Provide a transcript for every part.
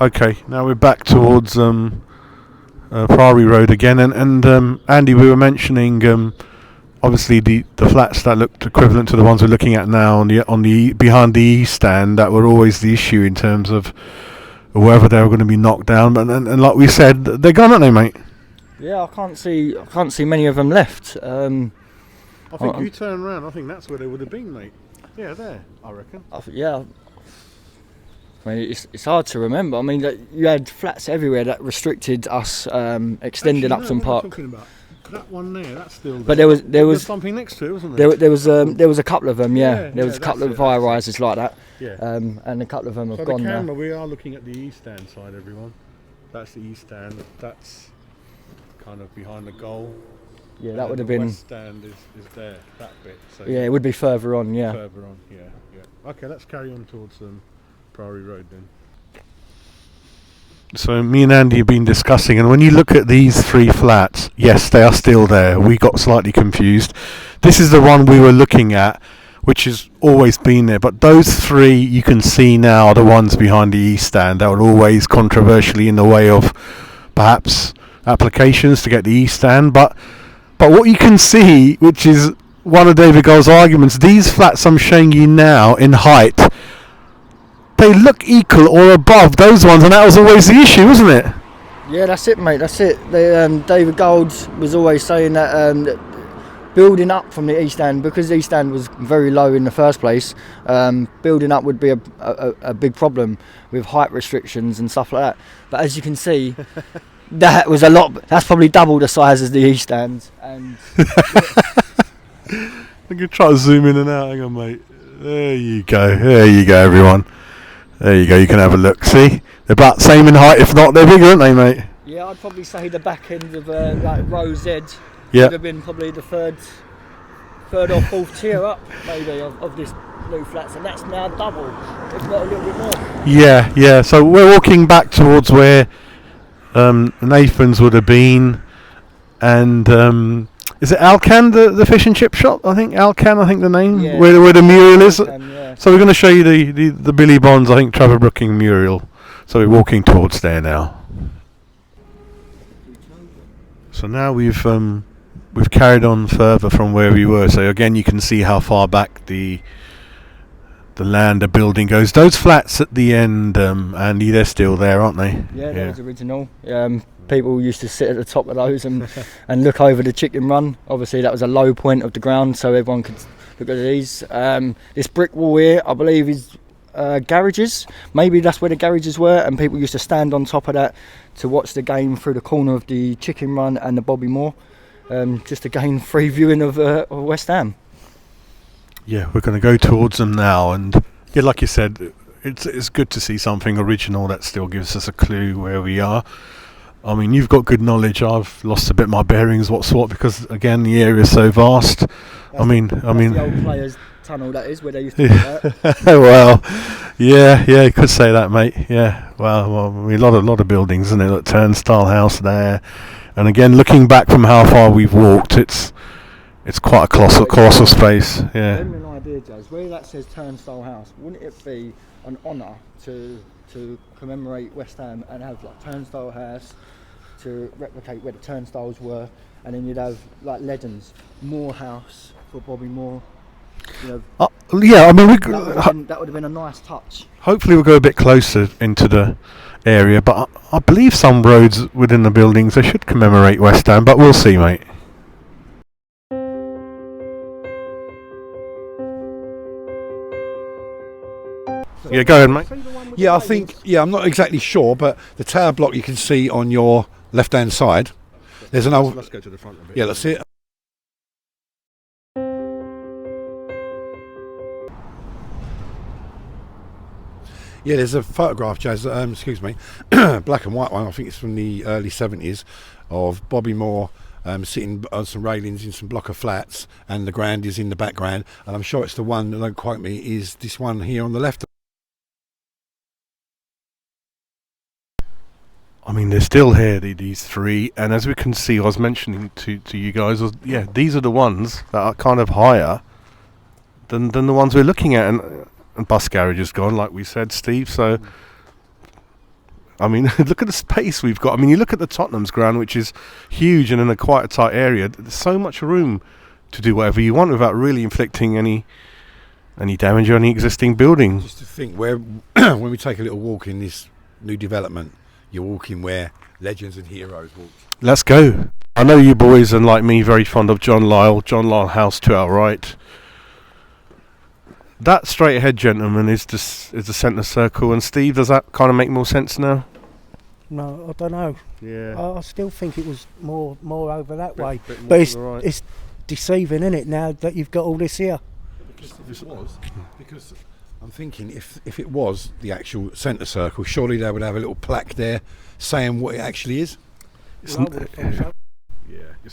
Okay, now we're back towards Priory Road again, and Andy, we were mentioning obviously the flats that looked equivalent to the ones we're looking at now on the behind the east stand that were always the issue in terms of whether they were going to be knocked down, and like we said, they're gone, aren't they, mate? Yeah, I can't see many of them left. I think you turn around. I think that's where they would have been, mate. Yeah, there. I reckon. Yeah. I mean, it's hard to remember. I mean, you had flats everywhere that restricted us extending Upton Park. Talking about that one there, that's still there. But there was something next to it, wasn't there? There was a couple of them. There was a couple of high rises like that. Yeah. And a couple of them have so gone the camera, now. we are looking at the east stand side, everyone. That's the east stand. That's kind of behind the goal. Yeah, that would have been. The west stand is there, that bit. So yeah, it would be further on. Yeah. Further on. Yeah. Okay, let's carry on towards Priory Road then. So me and Andy have been discussing, and when you look at these three flats, yes, they are still there. We got slightly confused. This is the one we were looking at, which has always been there. But those three you can see now are the ones behind the east stand that were always controversially in the way of perhaps applications to get the east stand. But what you can see, which is one of David Gold's arguments, these flats I'm showing you now in height, they look equal or above those ones, and that was always the issue, wasn't it? Yeah, that's it, mate. That's it. David Gold was always saying that building up from the east stand, because the east stand was very low in the first place, building up would be a big problem with height restrictions and stuff like that. But as you can see, that was a lot. That's probably double the size as the east stand. And I can try to zoom in and out. Hang on, mate. There you go, everyone. There you go, you can have a look. See? They're about the same in height, if not, they're bigger, aren't they, mate? Yeah, I'd probably say the back end of like row Z would have been probably the third or fourth tier up, maybe, of this blue flats, and that's now double, if not a little bit more. Yeah, so we're walking back towards where Nathan's would have been, and is it Alcan, the fish and chip shop? I think the name, yeah, where the mural is. Yeah. So we're going to show you the Billy Bonds, I think, Trevor Brooking mural. So we're walking towards there now. So now we've carried on further from where we were. So again, you can see how far back the land, the building goes. Those flats at the end, Andy, they're still there, aren't they? Yeah, that was original. People used to sit at the top of those and look over the chicken run. Obviously, that was a low point of the ground, so everyone could look at these. This brick wall here, I believe, is garages. Maybe that's where the garages were, and people used to stand on top of that to watch the game through the corner of the chicken run and the Bobby Moore, just to gain free viewing of West Ham. Yeah, we're going to go towards them now, and yeah, like you said, it's good to see something original that still gives us a clue where we are. I mean, you've got good knowledge. I've lost a bit my bearings, what's what, because again, the area is so vast. That's the old players' tunnel, that is, where they used to do that. Well, yeah, you could say that, mate. Yeah, well, I mean, a lot of buildings, isn't it? Like Turnstile House there, and again, looking back from how far we've walked, it's quite a colossal space. Yeah. Give me an idea, Jazz. Where that says Turnstile House, wouldn't it be an honour to commemorate West Ham and have like Turnstile House to replicate where the turnstiles were, and then you'd have like legends, Moore House for Bobby Moore. You know, yeah, I mean, that would have been a nice touch. Hopefully, we'll go a bit closer into the area, but I believe some roads within the buildings they should commemorate West Ham, but we'll see, mate. Yeah, go ahead, mate. Yeah, I think, I'm not exactly sure, but the tower block you can see on your left-hand side, there's an old... Let's go to the front a bit. Yeah, that's it. Yeah, there's a photograph, Jazz, excuse me, black and white one, I think it's from the early 70s, of Bobby Moore sitting on some railings in some block of flats, and the ground is in the background, and I'm sure it's the one, don't quote me, is this one here on the left. I mean, they're still here, these three, and as we can see, I was mentioning to you guys, these are the ones that are kind of higher than the ones we're looking at, and bus garage is gone, like we said, Steve, so I mean, look at the space we've got. I mean, you look at the Tottenham's ground, which is huge and in a quite a tight area. There's so much room to do whatever you want without really inflicting any damage on any existing building. Just to think, where when we take a little walk in this new development, you're walking where legends and heroes walk. Let's go. I know you boys are, like me, very fond of John Lyle House to our right. That straight ahead, gentleman, is the centre circle. And Steve, does that kind of make more sense now? No, I don't know. Yeah. I still think it was more over that way. But it's deceiving, isn't it, now that you've got all this here? Because I'm thinking if it was the actual centre circle, surely they would have a little plaque there saying what it actually is. It's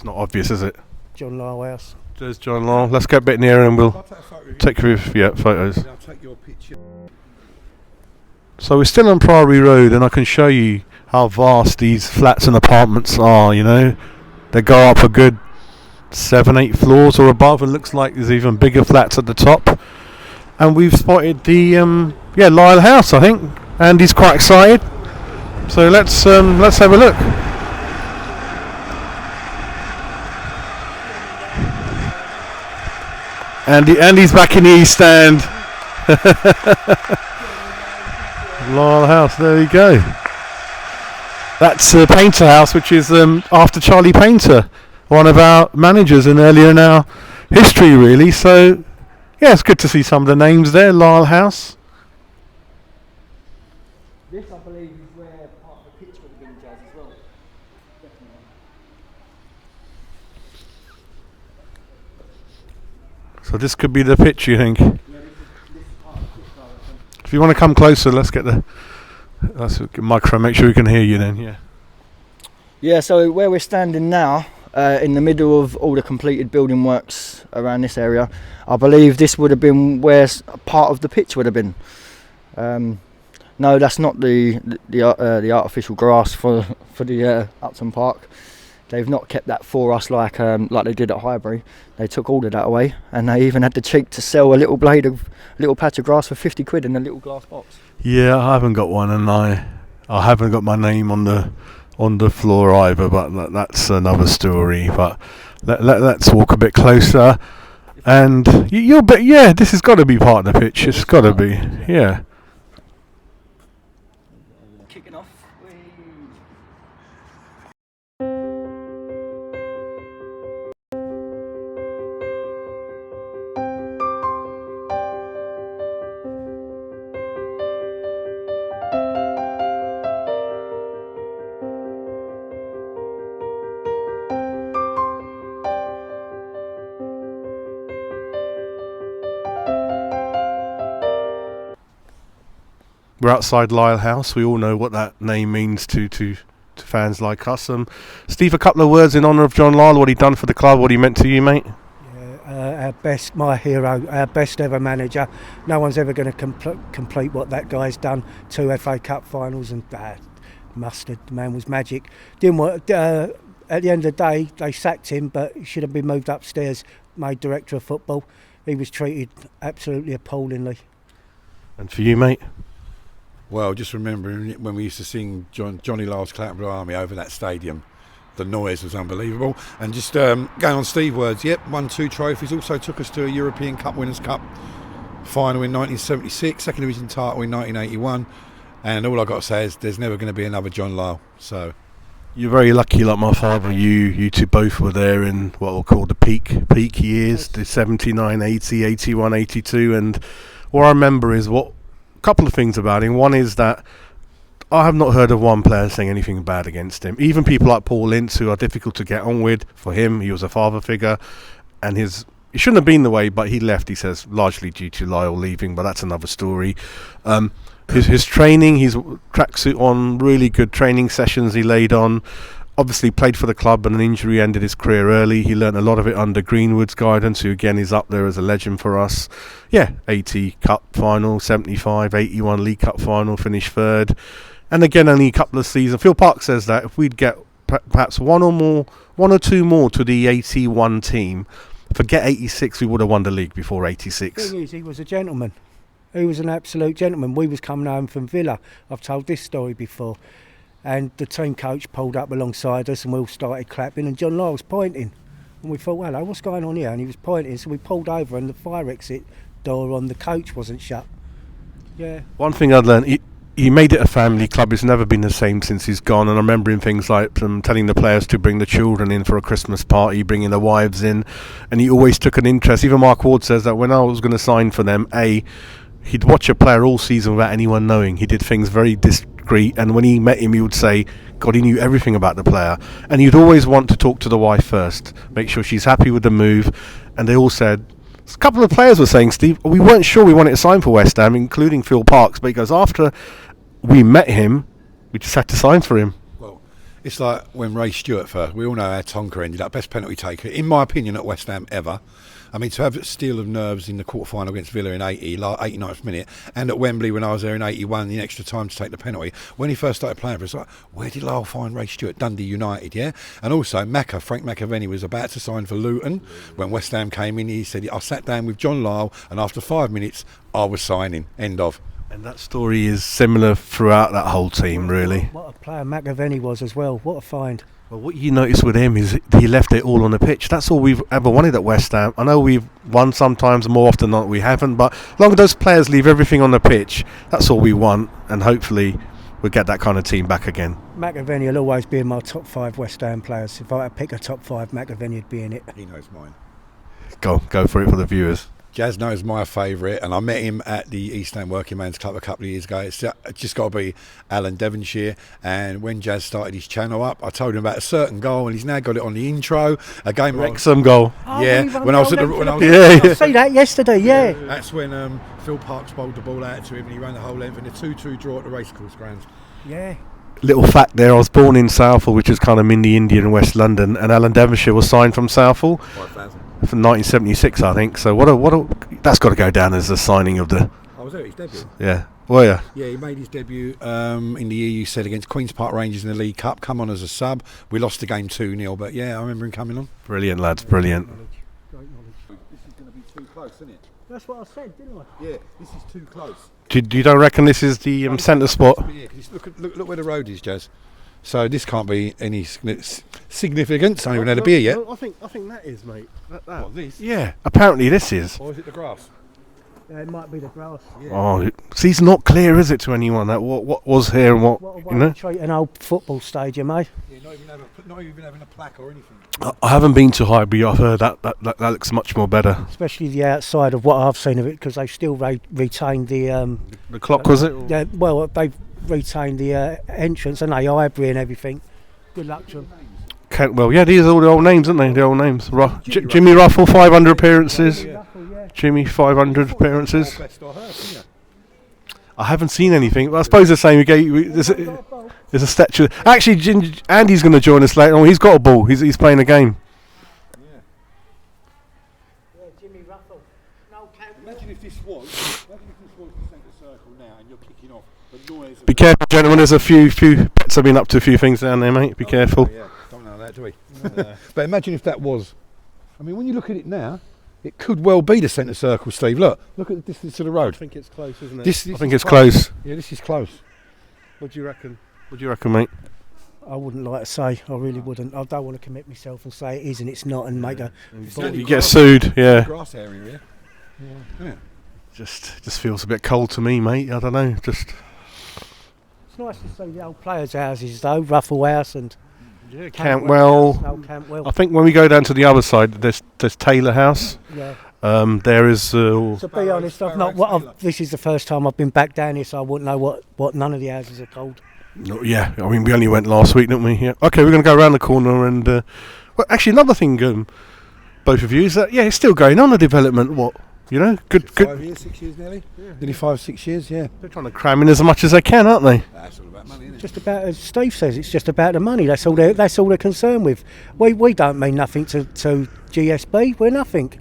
not obvious, is it? John Lyle House. There's John Lyle. Let's get a bit nearer and we'll take a few photos. I'll take your picture. So we're still on Priory Road, and I can show you how vast these flats and apartments are. You know, they go up a good 7-8 floors or above, and looks like there's even bigger flats at the top. And we've spotted the Lyle House, I think. Andy's quite excited, so let's have a look. Andy's back in the East Stand. Lyle House, there you go. That's Painter House, which is after Charlie Painter, one of our managers and earlier in our history, really. So, yeah, it's good to see some of the names there. Lyle House. This, I believe, is where part of the pitch would have been, Jazz, as well. Definitely. So this could be the pitch, you think? Yeah, this is part of the pitch, I reckon. If you want to come closer, let's get the microphone. Make sure we can hear you then. Yeah. Yeah, so where we're standing now, in the middle of all the completed building works around this area, I believe this would have been where part of the pitch would have been. No, that's not the artificial grass for the Upton Park. They've not kept that for us like they did at Highbury. They took all of that away, and they even had the cheek to sell a little patch of grass for 50 quid in a little glass box. Yeah, I haven't got one, and I haven't got my name on the floor either. But that's another story. But let's walk a bit closer, and you'll bet. Yeah, this has got to be part of the pitch. It's got to be. Yeah. Kicking off. We're outside Lyle House. We all know what that name means to fans like us. Steve, a couple of words in honour of John Lyle, what he done for the club, what he meant to you, mate. Our best, my hero, our best ever manager. No one's ever going to complete what that guy's done. 2 FA Cup finals and mustard. The man was magic. Didn't work. At the end of the day, they sacked him, but he should have been moved upstairs, made director of football. He was treated absolutely appallingly. And for you, mate? Well, just remembering when we used to sing Johnny Lyle's Clapper Army over that stadium, the noise was unbelievable. And just going on Steve's words, won 2 trophies, also took us to a European Cup Winners' Cup final in 1976, second division title in 1981, and all I've got to say is there's never going to be another John Lyle. So you're very lucky, like my father. You two both were there in what we'll call the peak years, the 79, 80, 81, 82, and what I remember is a couple of things about him. One is that I have not heard of one player saying anything bad against him. Even people like Paul Ince, who are difficult to get on with. For him, he was a father figure, and he shouldn't have been the way, but he left, he says, largely due to Lyle leaving, but that's another story. His training, his tracksuit on, really good training sessions he laid on. Obviously played for the club, and an injury ended his career early. He learnt a lot of it under Greenwood's guidance, who again is up there as a legend for us. 80 Cup final, 75, 81 League Cup final, finished 3rd. And again, only a couple of seasons. Phil Park says that if we'd get perhaps one or two more to the 81 team, forget 86, we would have won the league before 86. The thing is, he was a gentleman. He was an absolute gentleman. We was coming home from Villa. I've told this story before. And the team coach pulled up alongside us and we all started clapping and John Lyle was pointing. And we thought, hello, what's going on here? And he was pointing, so we pulled over and the fire exit door on the coach wasn't shut. Yeah. One thing I'd learned, he made it a family club. It's never been the same since he's gone. And I remember him things like telling the players to bring the children in for a Christmas party, bringing the wives in. And he always took an interest. Even Mark Ward says that when I was going to sign for them, he'd watch a player all season without anyone knowing. He did things very discreet. And when he met him, he would say, God, he knew everything about the player. And he'd always want to talk to the wife first, make sure she's happy with the move. And they all said, a couple of players were saying, Steve, we weren't sure we wanted to sign for West Ham, including Phil Parks. But he goes, after we met him, we just had to sign for him. Well, it's like when Ray Stewart first. We all know how Tonka ended up. Best penalty taker, in my opinion, at West Ham ever. I mean, to have a steel of nerves in the quarter-final against Villa in 89th minute, and at Wembley when I was there in 81, the extra time to take the penalty. When he first started playing for us, like, where did Lyle find Ray Stewart? Dundee United, yeah? And also, Frank McAvenny was about to sign for Luton. When West Ham came in, he said, I sat down with John Lyle, and after 5 minutes, I was signing. End of. And that story is similar throughout that whole team, really. What a player McAvenny was as well. What a find. Well, what you notice with him is he left it all on the pitch. That's all we've ever wanted at West Ham. I know we've won sometimes, more often than not we haven't, but as long as those players leave everything on the pitch, that's all we want, and hopefully we'll get that kind of team back again. McAvenny will always be in my top 5 West Ham players. If I had to pick a top 5, McAvenny would be in it. He knows mine. Go for it for the viewers. Jazz knows my favourite, and I met him at the East End Working Man's Club a couple of years ago. It's just got to be Alan Devonshire. And when Jazz started his channel up, I told him about a certain goal, and he's now got it on the intro. A game Wrexham goal. Yeah, when I was at the I see that yesterday. Yeah. That's when Phil Parks bowled the ball out to him, and he ran the whole length in a 2-2 draw at the racecourse grounds. Yeah. Little fact there, I was born in Southall, which is kind of in the Indian in West London, and Alan Devonshire was signed from Southall. 5,000. From 1976, I think. So that's got to go down as the signing of the. I was there at his debut. Yeah. Well, yeah. Yeah, he made his debut in the year you said against Queen's Park Rangers in the League Cup. Come on as a sub. We lost the game 2-0, but yeah, I remember him coming on. Brilliant, lads. Brilliant. Great knowledge. This is going to be too close, isn't it? That's what I said, didn't I? Yeah, this is too close. You don't reckon this is the centre spot? Yeah, 'cause look where the road is, Jazz. So this can't be any significance. I haven't even had a beer yet. I think that is, mate. That. What, this? Yeah. Apparently this is. Or is it the grass? Yeah, it might be the grass. Yeah. Oh, see, it's not clear, is it, to anyone that what was here and what What a you way know? to treat an old football stadium, eh? Yeah, not even having a plaque or anything. I haven't been to Highbury. I've heard that looks much more better. Especially the outside of what I've seen of it, because they've still retained the. The clock, was it? Yeah, well, they've retained the entrance and the Highbury and everything. Good luck to them. Well, yeah, these are all the old names, aren't they? The old names. Jimmy Ruffle, 500 appearances. Yeah. Jimmy, 500 appearances. Best I heard, didn't you? I haven't seen anything. But I suppose the same. There's a statue. Actually, Andy's going to join us later on. He's got a ball. He's playing a game. Yeah, Jimmy Ruffle. No, Imagine if this was the centre circle now and you're kicking off. The noise. Be careful, gentlemen. There's a few bets. I've been up to a few things down there, mate. Be careful. Yeah, don't know that, do we? But imagine if that was. I mean, when you look at it now, it could well be the centre circle, Steve. Look at the distance of the road. I think it's close, isn't it? This I think is it's close. Yeah, this is close. What do you reckon? What do you reckon, mate? I wouldn't like to say. I really wouldn't. I don't want to commit myself and say it is and it's not and make a. You get sued, yeah. Grass area here. Yeah. Just feels a bit cold to me, mate. I don't know. Just. It's nice to see the old players' houses though, Ruffle House and. Yeah, Cantwell. Cantwell. I think when we go down to the other side, there's Taylor House. Yeah. There is. To be honest, this is the first time I've been back down here, so I wouldn't know what none of the houses are called. Yeah, I mean we only went last week, didn't we? Yeah. Okay, we're going to go around the corner and. Well, actually, another thing, both of you, is that it's still going on the development. What you know, good. 5 years, 6 years nearly. Yeah. Nearly 5-6 years. Yeah. They're trying to cram in as much as they can, aren't they? That's all about money, isn't it? Just about, as Steve says, it's just about the money. That's all they're concerned with. We don't mean nothing to GSB. We're nothing.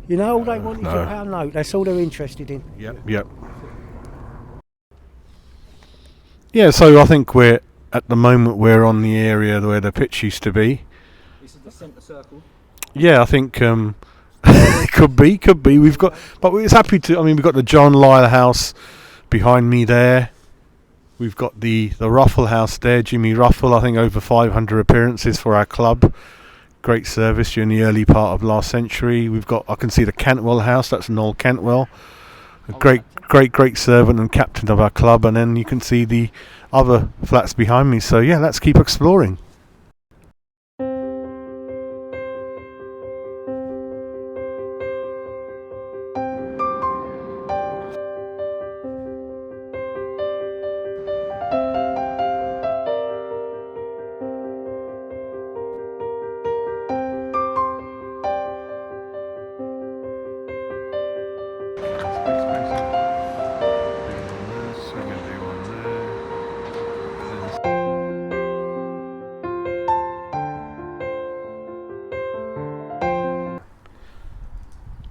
You know, all they want is a pound note. That's all they're interested in. Yep. Yeah, so I think at the moment we're on the area where the pitch used to be. This is the centre circle. Yeah, I think Could be. We've got, but it's happy to. I mean, we've got the John Lyle house behind me there. We've got the Ruffle house there, Jimmy Ruffle. I think over 500 appearances for our club. Great service during the early part of last century. We've got, I can see the Cantwell house. That's Noel Cantwell, a great servant and captain of our club. And then you can see the other flats behind me. So yeah, let's keep exploring.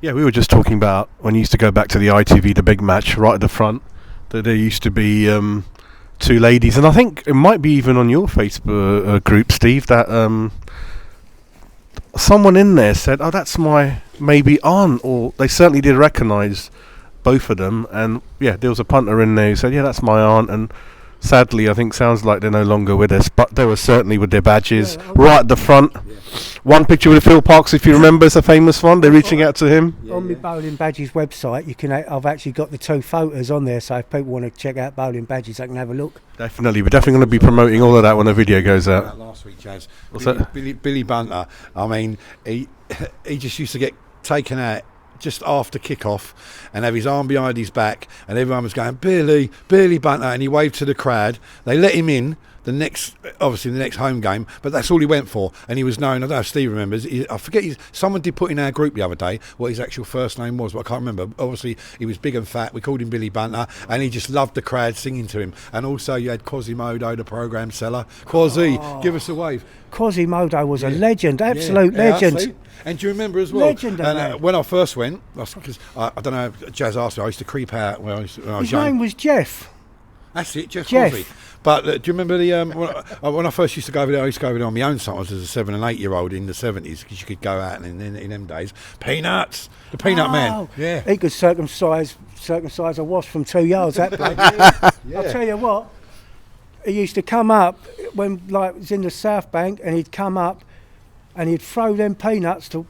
Yeah, we were just talking about when you used to go back to the ITV, the big match right at the front, that there used to be two ladies, and I think it might be even on your Facebook group, Steve, that someone in there said, "Oh, that's my maybe aunt," or they certainly did recognise both of them. And yeah, there was a punter in there who said, "Yeah, that's my aunt," and sadly, I think sounds like they're no longer with us, but they were certainly with their badges right at the front. Yeah. One picture with Phil Parks, if you remember, is a famous one. They're reaching out to him. On my Bowling Badges website, you can. I've actually got the two photos on there, so if people want to check out Bowling Badges, they can have a look. Definitely, we're definitely going to be promoting all of that when the video goes out. Last week, Jazz. What's that? Billy Buntler. I mean, he just used to get taken out just after kick-off and have his arm behind his back, and everyone was going, Billy Buntler, and he waved to the crowd. They let him in the next home game, but that's all he went for, and he was known. I don't know if Steve remembers. I forget. Someone did put in our group the other day what his actual first name was, but I can't remember. Obviously, he was big and fat. We called him Billy Buntler, and he just loved the crowd singing to him. And also, you had Quasimodo, the programme seller. Quasi, give us a wave. Quasimodo was a legend, absolute legend. And do you remember as well? Legend, when I first went, because I don't know, Jazz asked me, I used to creep out when I was young. His name was Jeff. That's it, Jeff. Quasi. But do you remember the when I first used to go over there? I used to go over there on my own sometimes as a 7 and 8 year old in the 70s, because you could go out and in them days. Peanuts, the Peanut Man. Yeah, he could circumcise a wasp from 2 yards. That bloke. Yeah. I'll tell you what. He used to come up when it was in the South Bank, and he'd come up and he'd throw them peanuts to.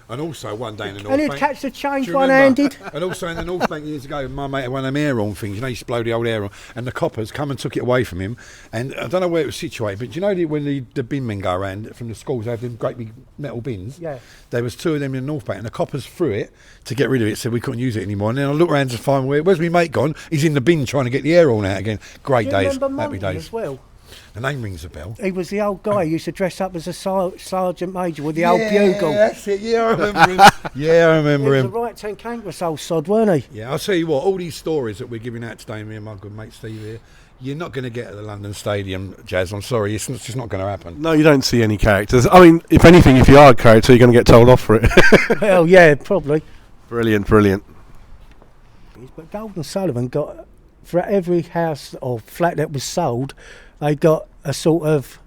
And also one day in the North Bank. And he'd catch the change one-handed. And also in the North Bank years ago, my mate had one of them air horn things. You know, he used to blow the old air on. And the coppers come and took it away from him. And I don't know where it was situated, but do you know when the bin men go around from the schools, they have them great big metal bins? Yeah. There was two of them in the North Bank, and the coppers threw it to get rid of it, said we couldn't use it anymore. And then I looked around to find where's my mate gone? He's in the bin trying to get the air horn out again. Great days, happy days. As well? The name rings a bell. He was the old guy who used to dress up as a sergeant major with the old bugle. That's it. Yeah, I remember him. Yeah, I remember him. He was a right 10 cankerous old sod, weren't he? Yeah, I'll tell you what, all these stories that we're giving out today, me and my good mate Steve here, you're not going to get at the London Stadium, Jazz. I'm sorry, it's just not going to happen. No, you don't see any characters. I mean, if anything, if you are a character, you're going to get told off for it. Well, yeah, probably. Brilliant. But Golden Sullivan got, for every house or flat that was sold, they got a sort of,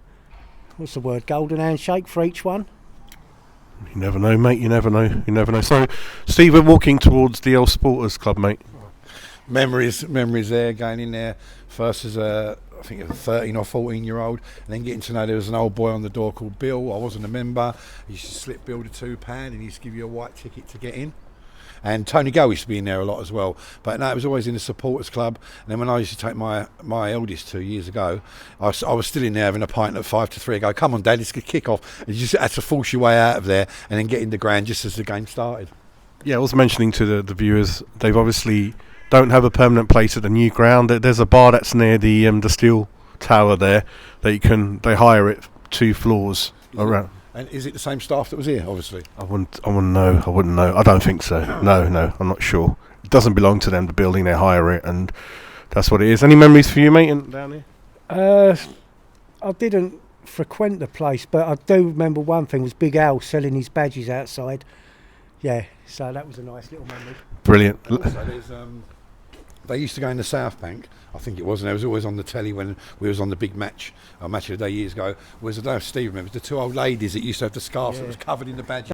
what's the word, golden handshake for each one. You never know, mate, you never know. So, Steve, we're walking towards the old Sporters Club, mate. Memories there, going in there first as I think a 13 or 14 year old, and then getting to know there was an old boy on the door called Bill. I wasn't a member. He used to slip Bill the £2 and he used to give you a white ticket to get in. And Tony Gow used to be in there a lot as well. But no, it was always in the supporters club. And then when I used to take my eldest 2 years ago, I was still in there having a pint at 5 to 3. I go, come on, Dad, let's get kick off. And you just had to force your way out of there and then get in the ground just as the game started. Yeah, I was mentioning to the viewers, they've obviously don't have a permanent place at the new ground. There's a bar that's near the steel tower there that they hire it 2 floors around. And is it the same staff that was here, obviously? I wouldn't know. I don't think so. No, I'm not sure. It doesn't belong to them, the building. They hire it, and that's what it is. Any memories for you, mate, down here? I didn't frequent the place, but I do remember one thing was Big Al selling his badges outside. Yeah, so that was a nice little memory. Brilliant. Also, they used to go in the South Bank, I think it was, and it was always on the telly when we was on the big match of the day years ago, was, I don't know if Steve remembers, the 2 old ladies that used to have the scarves that was covered in the badge.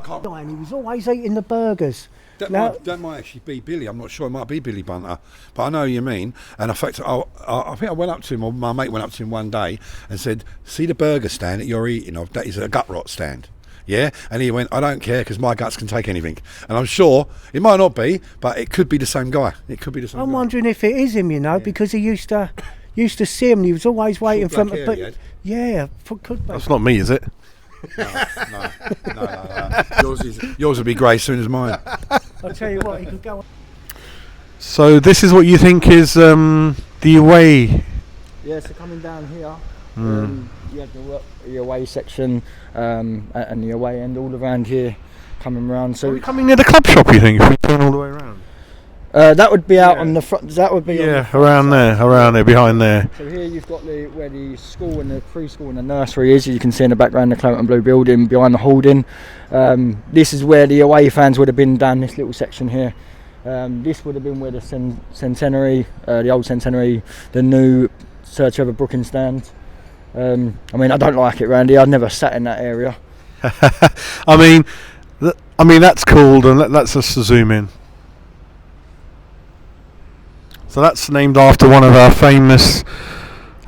I can't. And he was always eating the burgers. That, Now- that might actually be Billy. I'm not sure. It might be Billy Buntler, but I know what you mean. And in fact, I think I went up to him, or my mate went up to him one day and said, "See the burger stand that you're eating of? That is a gut rot stand." Yeah, and he went, "I don't care because my guts can take anything." And I'm sure it might not be, but it could be the same guy. It could be the same. I'm guy. wondering if it is him, because he used to see him. And he was always waiting for him. black hair But he had. yeah, could be. That's not me, is it? No. Yours will be grey soon as mine. I'll tell you what, he could go. So this is what you think is the away. Yeah, so coming down here, you have the away section and the away end all around here, coming round. Are So we coming near the club shop, you think, if we turn all the way around? that would be out on the front. That would be on the Yeah, front around there, behind there. So here you've got where the school and the preschool and the nursery is. As you can see in the background, the Claret and Blue building behind the holding. This is where the away fans would have been down this little section here. This would have been where the centenary, the old centenary, the new Sir Trevor Brooking stand. I mean, I don't like it, Randy. I've never sat in that area. I mean, that's cool. And let's just zoom in. So that's named after one of our famous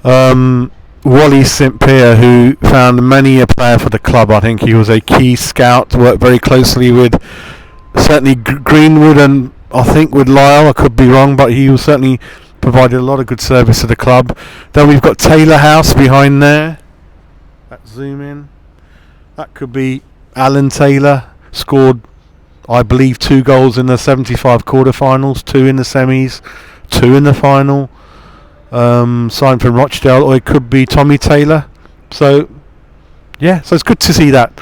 Wally St Pierre, who found many a player for the club. I think he was a key scout, worked very closely with certainly Greenwood and I think with Lyle. I could be wrong, but he was certainly provided a lot of good service to the club. Then we've got Taylor House behind there. That zoom in. That could be Alan Taylor. Scored, I believe, 2 goals in the 75 quarterfinals, 2 in the semis, 2 in the final. Signed from Rochdale, or it could be Tommy Taylor. So it's good to see that.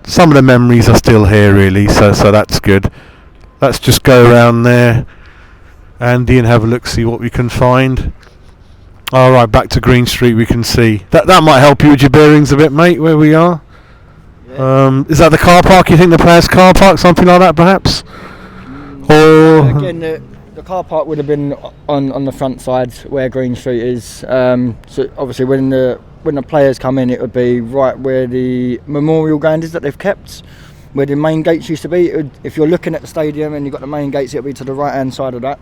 Some of the memories are still here, really. So that's good. Let's just go around there, Andy, and have a look, see what we can find. All right, back to Green Street. We can see that might help you with your bearings a bit, mate. Where we are. Yeah. Is that the car park? You think the players' car park, something like that, perhaps? Or Again, the car park would have been on the front side where Green Street is. So obviously, when the players come in, it would be right where the memorial ground is that they've kept, where the main gates used to be. If you're looking at the stadium and you've got the main gates, it would be to the right hand side of that.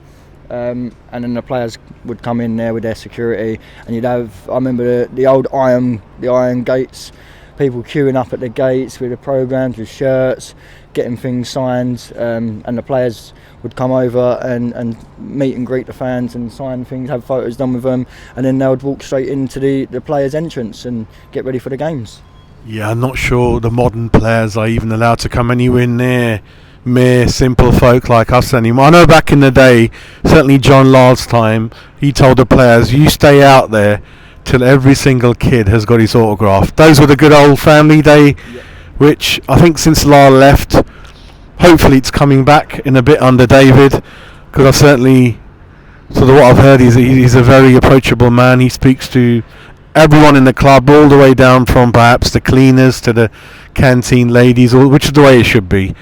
And then the players would come in there with their security, and you'd have, I remember the old iron gates, people queuing up at the gates with the programmes, with shirts, getting things signed, and the players would come over and meet and greet the fans and sign things, have photos done with them, and then they would walk straight into the players' entrance and get ready for the games. yeah, I'm not sure the modern players are even allowed to come anywhere near mere simple folk like us anymore. I know back in the day, certainly John Lyle's time, he told the players, you stay out there till every single kid has got his autograph. Those were the good old family day, which I think since Lyle left, hopefully it's coming back in a bit under David, because I've certainly, sort of what I've heard, he's a very approachable man. He speaks to everyone in the club, all the way down from perhaps the cleaners to the canteen ladies, which is the way it should be.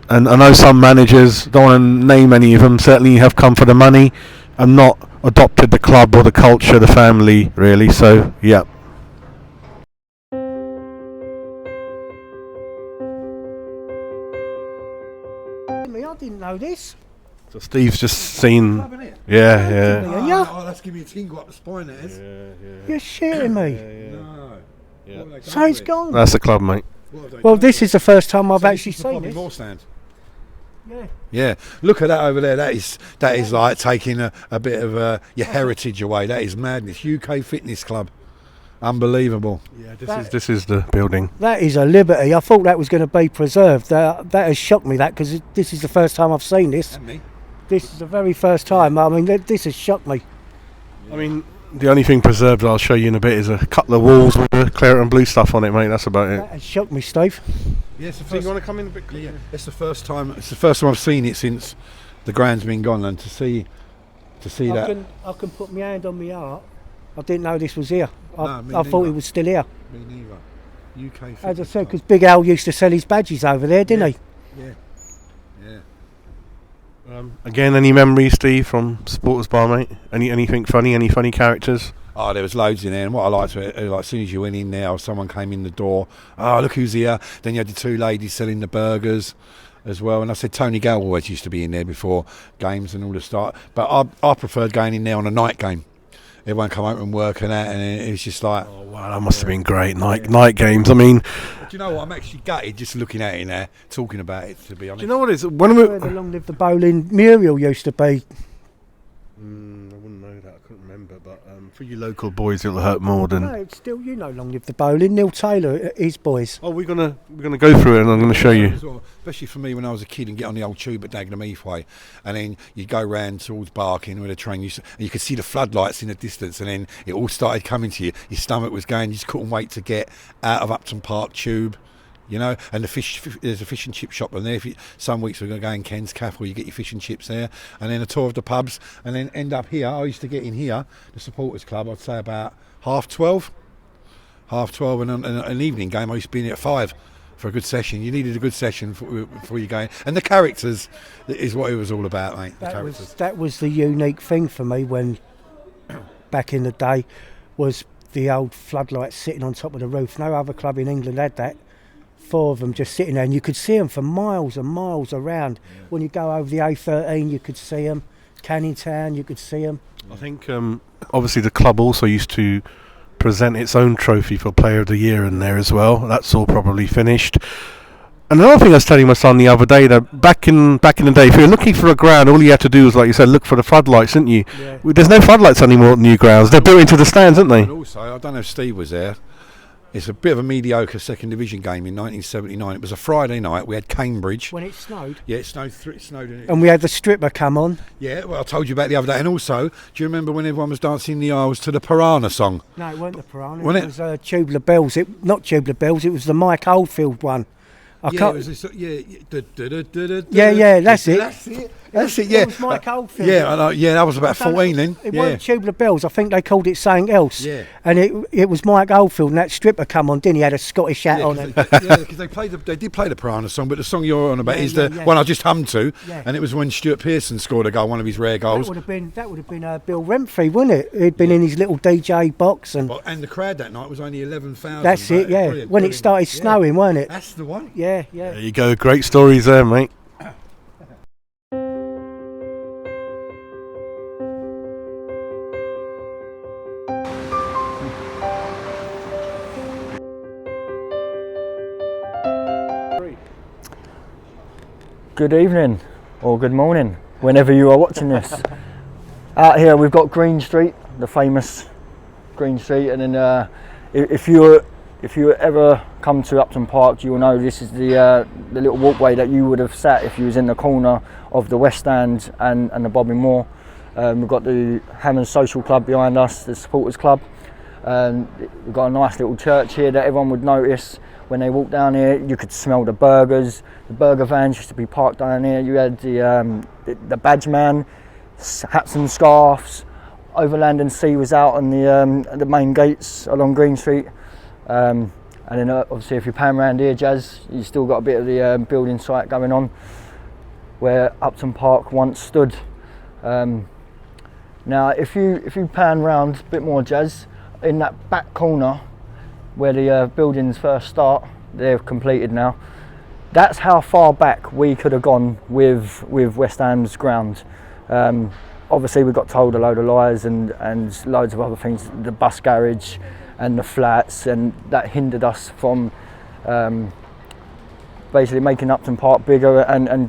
And I know some managers, don't want to name any of them, certainly have come for the money and not adopted the club or the culture, the family, really. So, yeah. I didn't know this. So Steve's just seen. Yeah. Oh, that's giving me a tingle up the spine, that is. You're shitting me. No. Yeah. What have they So done it's with it? gone. That's the club, mate. What have they Well, done this with is the first time I've it? actually So this is the seen Bobby this. Moore stand. Yeah. Yeah, look at that over there. That is like taking a bit of your heritage away. That is madness. UK Fitness Club, unbelievable. Yeah, this is the building. That is a liberty. I thought that was going to be preserved. That has shocked me, that, because this is the first time I've seen this. And me. This is the very first time. I mean, this has shocked me. I mean, the only thing preserved I'll show you in a bit is a couple of walls with the Claret and Blue stuff on it, mate. That's about it. That has shocked me, Steve. Yeah, it's the So you first. want to come in a bit closer? Yeah, it's the first time. It's the first time I've seen it since the ground's been gone, and to see that. I can put my hand on my heart. I didn't know this was here. No, me I thought neither. it was still here. Me neither. UK Fitness As I said, Club. because Big Al used to sell his badges over there, didn't he? Yeah. Again, any memories, Steve, from Supporters Bar, mate? Anything funny? Any funny characters? Oh, there was loads in there, and what I liked, like, as soon as you went in there, or someone came in the door, oh, look who's here. Then you had the two ladies selling the burgers as well, and I said Tony Gale always used to be in there before games and all the start, but I preferred going in there on a night game. Everyone come home from work and that, and it was just like, Oh wow, that must have been great. Night games. I mean, do you know what? I'm actually gutted just looking at it in there, talking about it. To be honest, do you know what it is? When we, Where the Long Live the Bowling mural used to be. I wouldn't know that. I couldn't remember. But for you local boys, it'll hurt more than. No, it's still, you know, Long Live the Bowling. Neil Taylor, his boys. Oh, we're gonna go through it, and I'm gonna show you. As well, especially for me when I was a kid and get on the old tube at Dagenham Heathway, and then you'd go round towards Barking with a train, and you could see the floodlights in the distance, and then it all started coming to you. Your stomach was going. You just couldn't wait to get out of Upton Park Tube. You know, and there's a fish and chip shop on there. Some weeks we're going to go in Ken's Cafe, you get your fish and chips there, and then a tour of the pubs, and then end up here. I used to get in here, the supporters club, I'd say about 12:30, and an evening game I used to be in at 5 for a good session. You needed a good session before you go in, and the characters is what it was all about, mate. The characters. That was the unique thing for me when back in the day was the old floodlights sitting on top of the roof. No other club in England had that. 4 of them just sitting there, and you could see them for miles and miles around. Yeah. When you go over the A13, you could see them. Canning Town, you could see them. I think obviously the club also used to present its own trophy for Player of the Year in there as well. That's all probably finished. And another thing I was telling my son the other day, that back in the day, if you were looking for a ground, all you had to do was, like you said, look for the floodlights, didn't you? Yeah. There's no floodlights anymore at new grounds. They're built into the stands, aren't they? And also, I don't know if Steve was there. It's a bit of a mediocre second division game in 1979. It was a Friday night. We had Cambridge. When it snowed? Yeah, it snowed. And we had the stripper come on. Yeah, well, I told you about the other day. And also, do you remember when everyone was dancing in the aisles to the Piranha song? No, it weren't the Piranha. Wasn't it was Tubular Bells. Not Tubular Bells. It was the Mike Oldfield one. Yeah, that's it. That's it. Yeah, it was Mike Oldfield. Yeah, I know. Yeah, that was about 14 then. It weren't Tubular Bells. I think they called it something else. Yeah, and it was Mike Oldfield, and that stripper come on. Didn't he? Had a Scottish hat on it. Yeah, because they did play the Piranha song, but the song you're on about is the one I just hummed to, and it was when Stuart Pearson scored a goal, one of his rare goals. That would have been Bill Renfrey, wouldn't it? He'd been in his little DJ box, and the crowd that night was only 11,000. That's it. Yeah, brilliant, when it started snowing, weren't it? That's the one. Yeah. There you go. Great stories there, mate. Good evening or good morning, whenever you are watching this. Out here we've got Green Street, the famous Green Street, and then if you ever come to Upton Park, you will know this is the little walkway that you would have sat if you was in the corner of the West Stand and the Bobby Moore. We've got the Hammond Social Club behind us, the supporters club. We've got a nice little church here that everyone would notice. When they walked down here, you could smell the burgers. The burger vans used to be parked down here. You had the badge man, hats and scarves. Overland and Sea was out on the main gates along Green Street. And then obviously if you pan around here, Jazz, you still got a bit of the building site going on where Upton Park once stood. Now if you pan round a bit more, Jazz, in that back corner where the buildings first start, they're completed now. That's how far back we could have gone with West Ham's ground. Obviously we got told a load of lies and loads of other things, the bus garage and the flats, and that hindered us from basically making Upton Park bigger and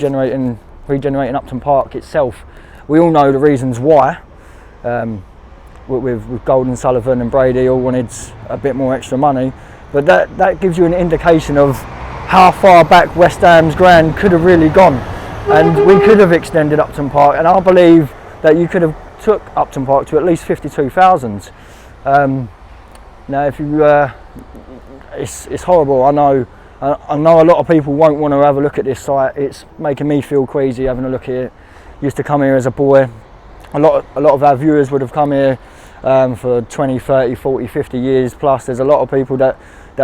regenerating Upton Park itself. We all know the reasons why. With Golden, Sullivan and Brady all wanted a bit more extra money, but that gives you an indication of how far back West Ham's ground could have really gone, and we could have extended Upton Park, and I believe that you could have took Upton Park to at least 52,000. Now if you it's horrible, I know a lot of people won't want to have a look at this site. It's making me feel queasy having a look at it. Used to come here as a boy. A lot of our viewers would have come here for 20, 30, 40, 50 years plus. There's a lot of people that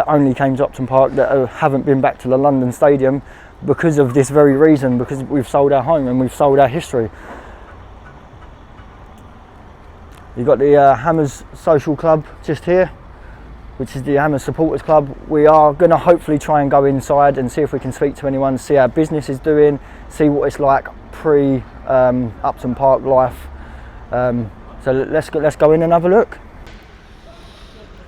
only came to Upton Park that haven't been back to the London Stadium because of this very reason, because we've sold our home and we've sold our history. You've got the Hammers Social Club just here, which is the Hammers Supporters Club. We are going to hopefully try and go inside and see if we can speak to anyone, see how business is doing, see what it's like pre Upton Park life. So let's go in and have a look.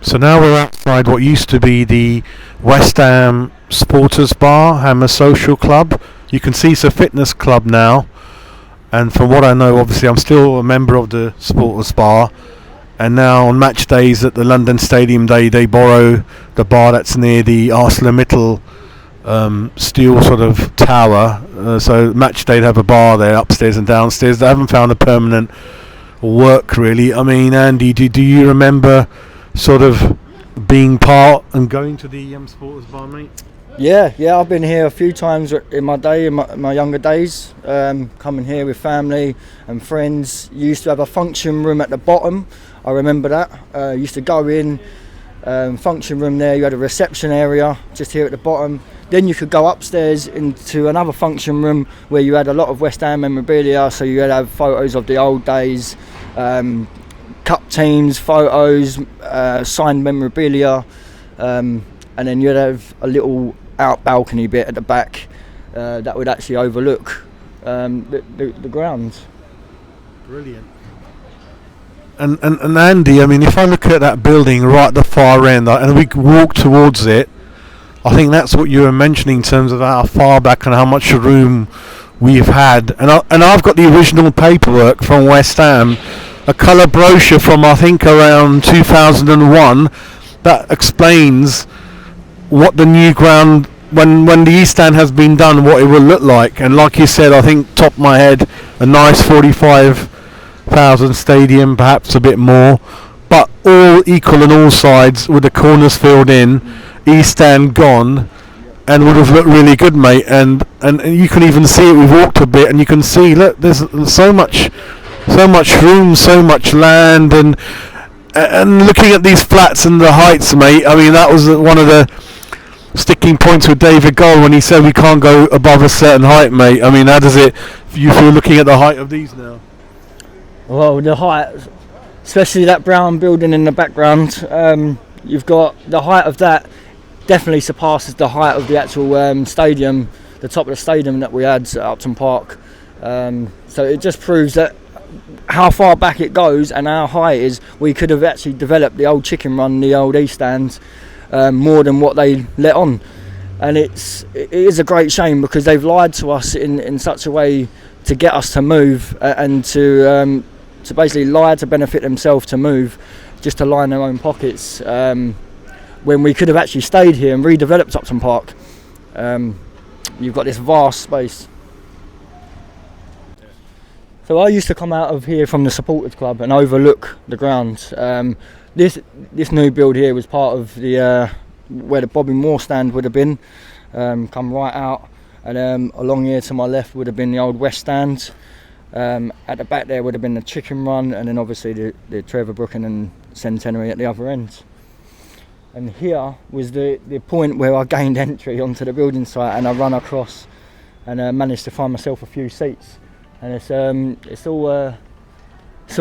So now we're outside what used to be the West Ham Supporters Bar, Hammer Social Club. You can see it's a fitness club now, and from what I know, obviously I'm still a member of the Supporters Bar, and now on match days at the London Stadium they borrow the bar that's near the ArcelorMittal steel sort of tower, so match day they have a bar there upstairs and downstairs. They haven't found a permanent work really. I mean, Andy, do you remember sort of being part and going to the Supporters Bar, mate? Yeah, I've been here a few times in my day, in my younger days, coming here with family and friends. Used to have a function room at the bottom, I remember that. Used to go in, function room there, you had a reception area just here at the bottom. Then you could go upstairs into another function room where you had a lot of West Ham memorabilia, so you had to have photos of the old days, cup teams, photos, signed memorabilia, and then you'd have a little out balcony bit at the back that would actually overlook the grounds. Brilliant. And Andy, I mean, if I look at that building right at the far end, and we walk towards it, I think that's what you were mentioning in terms of how far back and how much room we've had. And I've got the original paperwork from West Ham, a colour brochure from I think around 2001 that explains what the new ground, when the East Stand has been done, what it will look like. And like you said, I think top of my head, a nice 45,000 stadium, perhaps a bit more, but all equal on all sides with the corners filled in, East Stand gone, and would have looked really good, mate. And you can even see it. We've walked a bit, and you can see. Look, there's so much room, so much land, and looking at these flats and the heights, mate. I mean, that was one of the sticking points with David Gold when he said we can't go above a certain height, mate. I mean, how does it you feel looking at the height of these now? Well, the height, especially that brown building in the background, you've got the height of that definitely surpasses the height of the actual stadium, the top of the stadium that we had at Upton Park. So it just proves that how far back it goes and how high it is. We could have actually developed the old chicken run, the old East Stand, more than what they let on. And it is a great shame because they've lied to us in such a way to get us to move and to basically lie to benefit themselves, to move just to line their own pockets, when we could have actually stayed here and redeveloped Upton Park. You've got this vast space. So I used to come out of here from the Supporters Club and overlook the ground. This new build here was part of the where the Bobby Moore stand would have been. Come right out, and along here to my left would have been the old West Stand. At the back there would have been the chicken run, and then obviously the Trevor Brooken and Centenary at the other end. And here was the point where I gained entry onto the building site, and I run across and managed to find myself a few seats. And it's all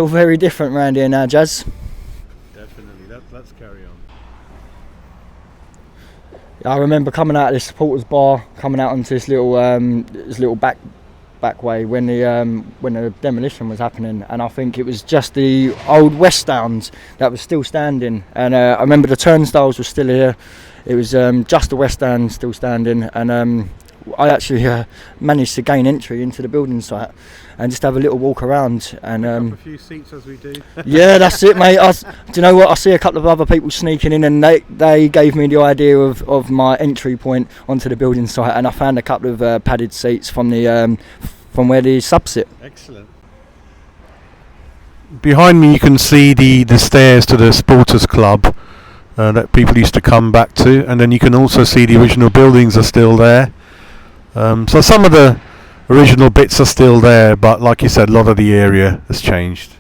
very different around here now, Jazz. Definitely. Let's carry on. I remember coming out of this supporters bar, coming out onto this little back way when the demolition was happening, and I think it was just the old West Stand that was still standing. And I remember the turnstiles were still here. It was just the West Stand still standing, and I actually managed to gain entry into the building site and just have a little walk around and a few seats as we do. Yeah, that's it, mate. Do you know what? I see a couple of other people sneaking in, and they gave me the idea of my entry point onto the building site, and I found a couple of padded seats from where the subs sit. Excellent. Behind me you can see the stairs to the Supporters Club that people used to come back to, and then you can also see the original buildings are still there. So some of the original bits are still there, but like you said, a lot of the area has changed.